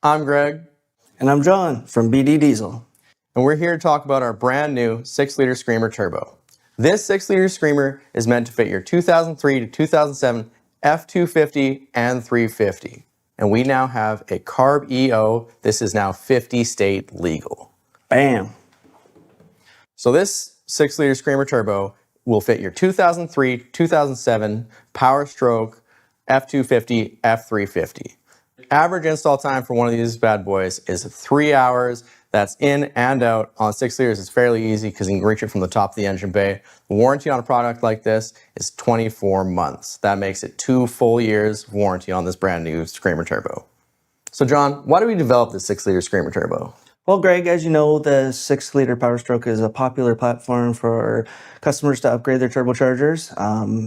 I'm Greg. And I'm John from BD Diesel. And we're here to talk about our brand new 6-liter Screamer Turbo. This 6-liter Screamer is meant to fit your 2003 to 2007 F-250 and 350. And we now have a CARB EO. This is now 50 state legal. Bam. So this 6-liter Screamer Turbo will fit your 2003, 2007 Power Stroke F-250, F-350. Average install time for one of these bad boys is 3 hours. That's in and out. On 6 liters, it's fairly easy because you can reach it from the top of the engine bay. The warranty on a product like this is 24 months. That makes it 2 full years warranty on this brand new Screamer Turbo. So John, why do we develop this 6-liter Screamer Turbo? Well, Greg, as you know, the 6-liter Power Stroke is a popular platform for customers to upgrade their turbochargers.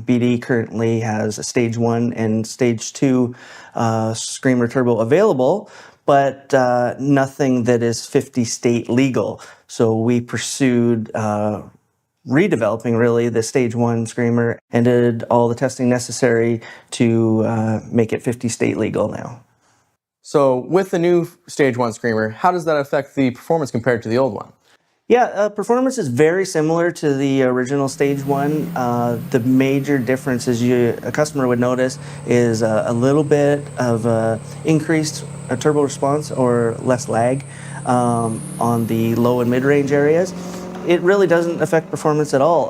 BD currently has a Stage 1 and Stage 2 Screamer Turbo available, but nothing that is 50 state legal. So we pursued redeveloping really the Stage 1 Screamer and did all the testing necessary to make it 50 state legal now. So with the new Stage 1 Screamer, how does that affect the performance compared to the old one? Yeah, performance is very similar to the original Stage 1. The major difference, as a customer would notice, is a little bit of increased turbo response or less lag on the low and mid-range areas. It really doesn't affect performance at all.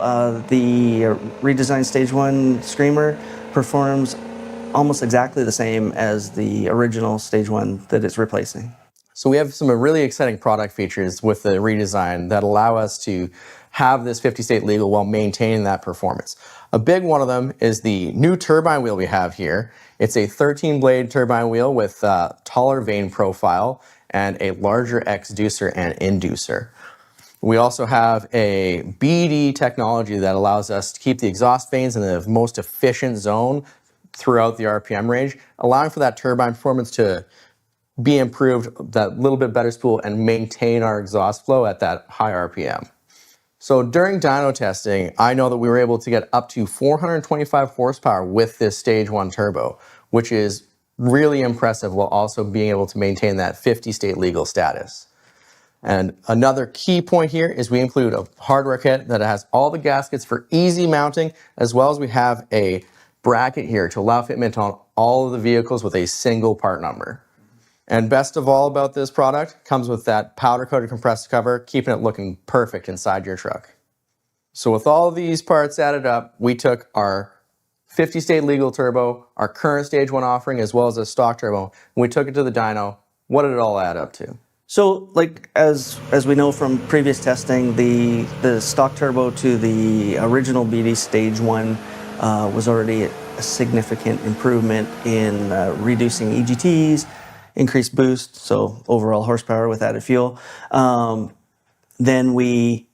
The redesigned Stage 1 Screamer performs almost exactly the same as the original Stage 1 that it's replacing. So we have some really exciting product features with the redesign that allow us to have this 50 state legal while maintaining that performance. A big one of them is the new turbine wheel we have here. It's a 13 blade turbine wheel with a taller vane profile and a larger exducer and inducer. We also have a BD technology that allows us to keep the exhaust vanes in the most efficient zone throughout the RPM range, allowing for that turbine performance to be improved, that little bit better spool, and maintain our exhaust flow at that high RPM. So during dyno testing, I know that we were able to get up to 425 horsepower with this Stage 1 turbo, which is really impressive while also being able to maintain that 50 state legal status. And another key point here is we include a hardware kit that has all the gaskets for easy mounting, as well as we have a bracket here to allow fitment on all of the vehicles with a single part number. And best of all about this product, comes with that powder coated compressor cover, keeping it looking perfect inside your truck. So with all of these parts added up, we took our 50 state legal turbo, our current Stage 1 offering, as well as a stock turbo, and we took it to the dyno. What did it all add up to? So, like as we know from previous testing, the stock turbo to the original BD Stage 1 was already a significant improvement in reducing EGTs, increased boost, so overall horsepower with added fuel. Then we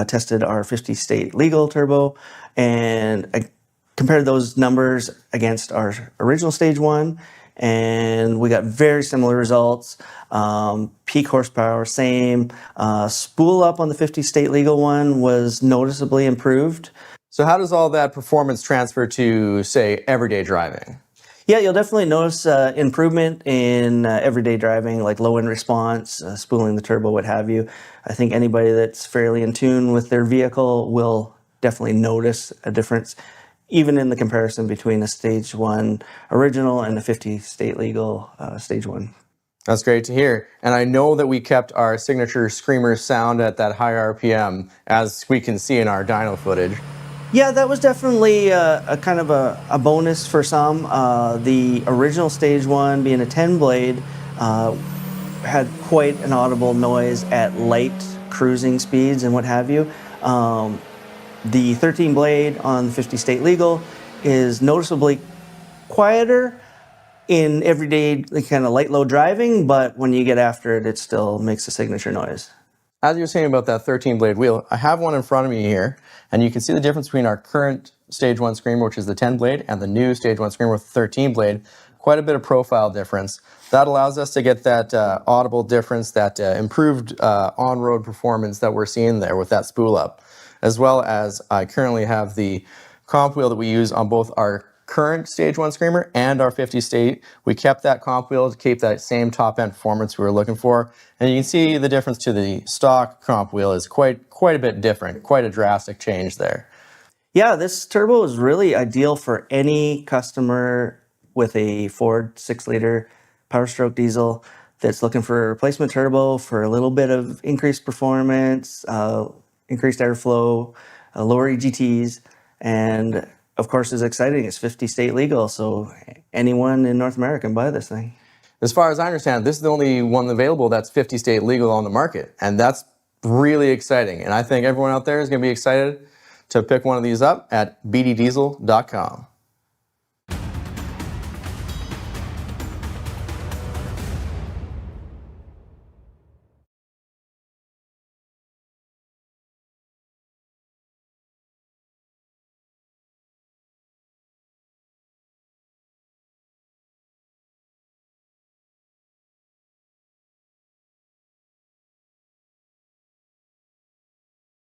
tested our 50 state legal turbo and compared those numbers against our original Stage 1, and we got very similar results. Peak horsepower, same. Spool up on the 50 state legal one was noticeably improved. So how does all that performance transfer to, say, everyday driving? Yeah, you'll definitely notice improvement in everyday driving, like low end response, spooling the turbo, what have you. I think anybody that's fairly in tune with their vehicle will definitely notice a difference, even in the comparison between a Stage 1 original and a 50 state legal Stage 1. That's great to hear. And I know that we kept our signature Screamer sound at that high RPM, as we can see in our dyno footage. Yeah, that was definitely a kind of a bonus for some. The original Stage 1, being a 10 blade, had quite an audible noise at light cruising speeds and what have you. The 13 blade on 50 state legal is noticeably quieter in everyday kind of light load driving, but when you get after it, it still makes a signature noise. As you were saying about that 13 blade wheel, I have one in front of me here, and you can see the difference between our current Stage 1 Screamer, which is the 10 blade, and the new Stage 1 Screamer with the 13 blade. Quite a bit of profile difference. That allows us to get that audible difference, that improved on-road performance that we're seeing there with that spool up. As well as I currently have the comp wheel that we use on both our current stage 1 Screamer and our 50 state. We kept that comp wheel to keep that same top end performance we were looking for. And you can see the difference to the stock comp wheel is quite a bit different, quite a drastic change there. Yeah, this turbo is really ideal for any customer with a Ford 6-liter Power Stroke diesel that's looking for a replacement turbo for a little bit of increased performance, increased airflow, lower EGTs, and of course, is exciting. It's 50 state legal, so anyone in North America can buy this thing. As far as I understand, this is the only one available that's 50 state legal on the market, and that's really exciting. And I think everyone out there is going to be excited to pick one of these up at bddiesel.com.